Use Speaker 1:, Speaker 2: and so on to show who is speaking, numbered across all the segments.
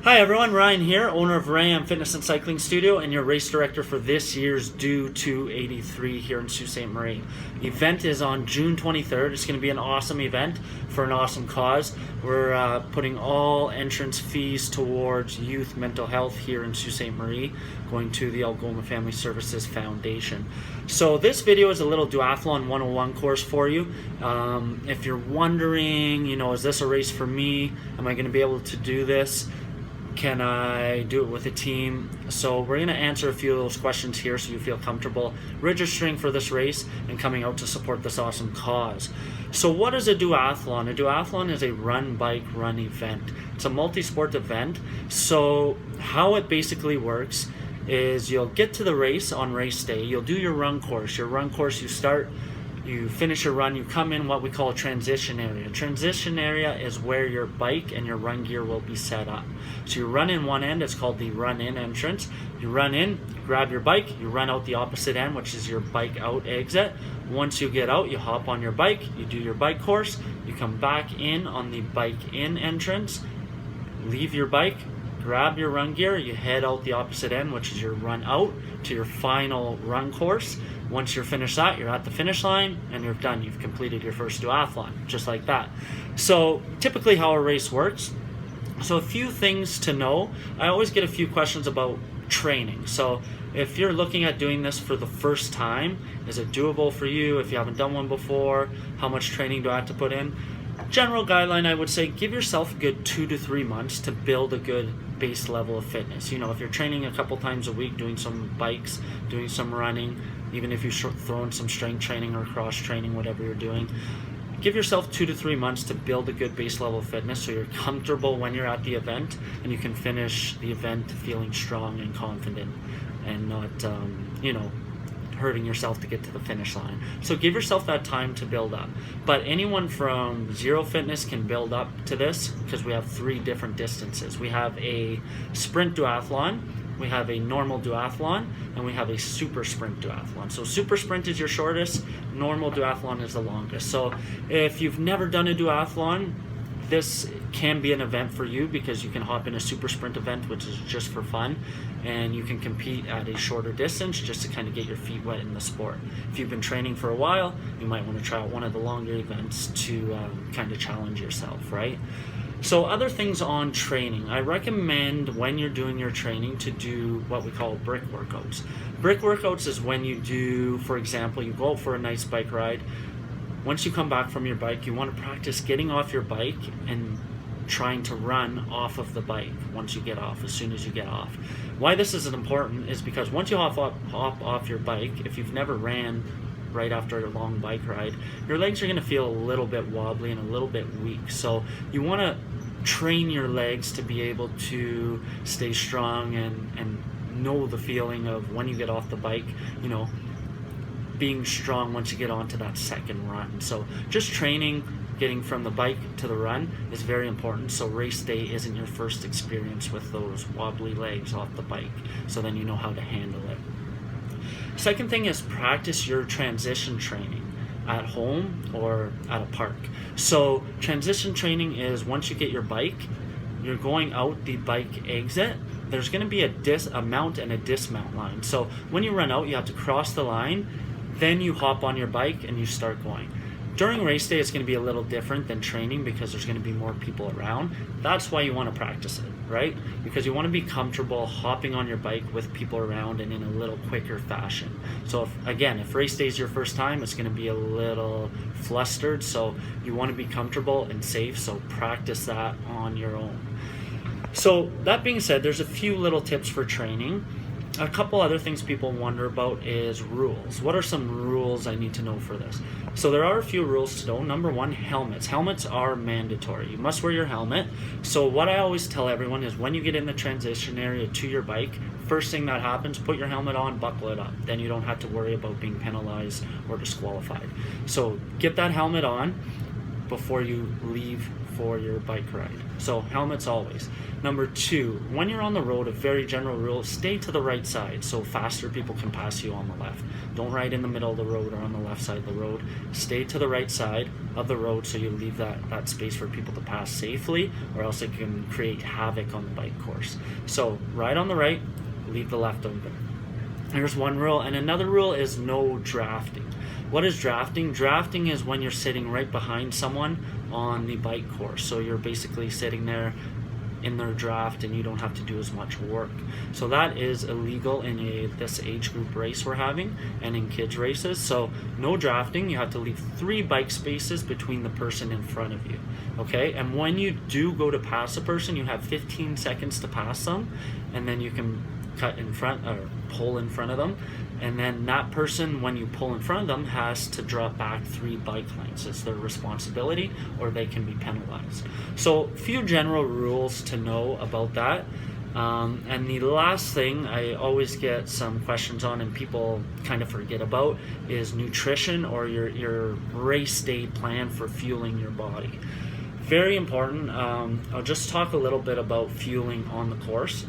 Speaker 1: Hi everyone, Ryan here, owner of Ram Fitness and Cycling Studio and your race director for this year's Do 283 here in Sault Ste. Marie. The event is on June 23rd. It's going to be an awesome event for an awesome cause. We're putting all entrance fees towards youth mental health here in Sault Ste. Marie, going to the Algoma Family Services Foundation. So this video is a little Duathlon 101 course for you. If you're wondering, is this a race for me? Am I going to be able to do this? Can I do it with a team? So we're going to answer a few of those questions here so you feel comfortable registering for this race and coming out to support this awesome cause. So what is a duathlon? A duathlon is a run, bike, run event. It's a multi-sport event. So how it basically works is you'll get to the race on race day. You'll do your run course. Your run course, you finish your run, you come in what we call a transition area. A transition area is where your bike and your run gear will be set up. So you run in one end, it's called the run-in entrance. You run in, you grab your bike, you run out the opposite end, which is your bike out exit. Once you get out, you hop on your bike, you do your bike course, you come back in on the bike in entrance, leave your bike, grab your run gear, you head out the opposite end, which is your run out to your final run course. Once you're finished that, you're at the finish line and you're done. You've completed your first duathlon, just like that. So typically how a race works. So a few things to know. I always get a few questions about training. So if you're looking at doing this for the first time, is it doable for you? If you haven't done one before, how much training do I have to put in? General guideline, I would say give yourself a good 2 to 3 months to build a good base level of fitness. If you're training a couple times a week, doing some bikes, doing some running, even if you throw in some strength training or cross training, whatever you're doing, give yourself 2 to 3 months to build a good base level of fitness so you're comfortable when you're at the event and you can finish the event feeling strong and confident and not, hurting yourself to get to the finish line. So give yourself that time to build up. But anyone from zero fitness can build up to this because we have 3 different distances. We have a sprint duathlon, we have a normal duathlon, and we have a super sprint duathlon. So super sprint is your shortest, normal duathlon is the longest. So if you've never done a duathlon, this can be an event for you because you can hop in a super sprint event, which is just for fun, and you can compete at a shorter distance just to kind of get your feet wet in the sport. If you've been training for a while, you might want to try out one of the longer events to kind of challenge yourself, right? So other things on training, I recommend when you're doing your training to do what we call brick workouts. Brick workouts is when you do, for example, you go out for a nice bike ride. Once you come back from your bike, you want to practice getting off your bike and trying to run off of the bike once you get off, as soon as you get off. Why this is important is because once you hop off your bike, if you've never ran right after a long bike ride, your legs are going to feel a little bit wobbly and a little bit weak. So you want to train your legs to be able to stay strong and know the feeling of when you get off the bike, being strong once you get onto that second run. So just training, getting from the bike to the run is very important. So race day isn't your first experience with those wobbly legs off the bike. So then you know how to handle it. Second thing is practice your transition training at home or at a park. So transition training is once you get your bike, you're going out the bike exit, there's going to be a mount and a dismount line. So when you run out, you have to cross the line, then you hop on your bike and you start going. During race day, it's going to be a little different than training because there's going to be more people around. That's why you want to practice it, right? Because you want to be comfortable hopping on your bike with people around and in a little quicker fashion. So if race day is your first time, it's going to be a little flustered. So you want to be comfortable and safe. So practice that on your own. So that being said, there's a few little tips for training. A couple other things people wonder about is rules. What are some rules I need to know for this? So there are a few rules to know. Number 1, helmets. Helmets are mandatory. You must wear your helmet. So what I always tell everyone is when you get in the transition area to your bike, first thing that happens, put your helmet on, buckle it up. Then you don't have to worry about being penalized or disqualified. So get that helmet on before you leave for your bike ride. So helmets always. Number 2, when you're on the road, a very general rule, stay to the right side so faster people can pass you on the left. Don't ride in the middle of the road or on the left side of the road. Stay to the right side of the road so you leave that space for people to pass safely, or else it can create havoc on the bike course. So ride on the right, leave the left open. Here's one rule, and another rule is no drafting. What is drafting? Drafting is when you're sitting right behind someone on the bike course. So you're basically sitting there in their draft and you don't have to do as much work. So that is illegal in this age group race we're having and in kids races. So no drafting. You have to leave 3 bike spaces between the person in front of you. Okay, and when you do go to pass a person, you have 15 seconds to pass them, and then you can cut in front or pull in front of them, and then that person, when you pull in front of them, has to drop back 3 bike lengths. It's their responsibility, or they can be penalized. So a few general rules to know about that. And the last thing I always get some questions on and people kind of forget about is nutrition, or your race day plan for fueling your body. Very important. I'll just talk a little bit about fueling on the course.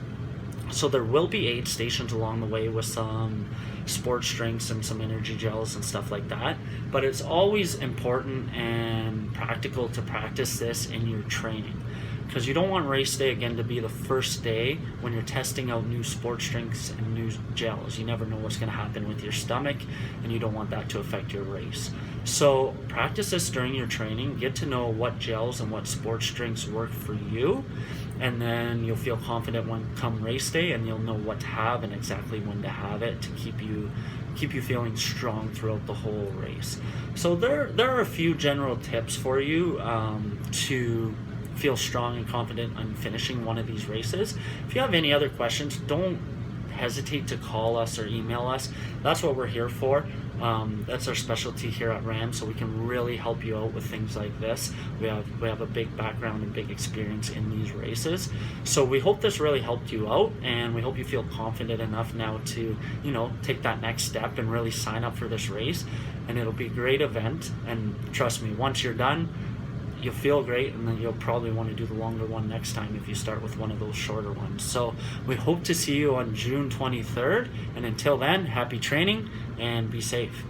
Speaker 1: So there will be aid stations along the way with some sports drinks and some energy gels and stuff like that. But it's always important and practical to practice this in your training, because you don't want race day again to be the first day when you're testing out new sports drinks and new gels. You never know what's going to happen with your stomach, and you don't want that to affect your race. So practice this during your training. Get to know what gels and what sports drinks work for you, and then you'll feel confident when come race day, and you'll know what to have and exactly when to have it to keep you feeling strong throughout the whole race. So there are a few general tips for you to feel strong and confident on finishing one of these races. If you have any other questions, don't hesitate to call us or email us. That's what we're here for. That's our specialty here at RAM, so we can really help you out with things like this. We have a big background and big experience in these races. So we hope this really helped you out, and we hope you feel confident enough now to, take that next step and really sign up for this race. And it'll be a great event, and trust me, once you're done, you'll feel great, and then you'll probably want to do the longer one next time if you start with one of those shorter ones. So we hope to see you on June 23rd, and until then, happy training and be safe.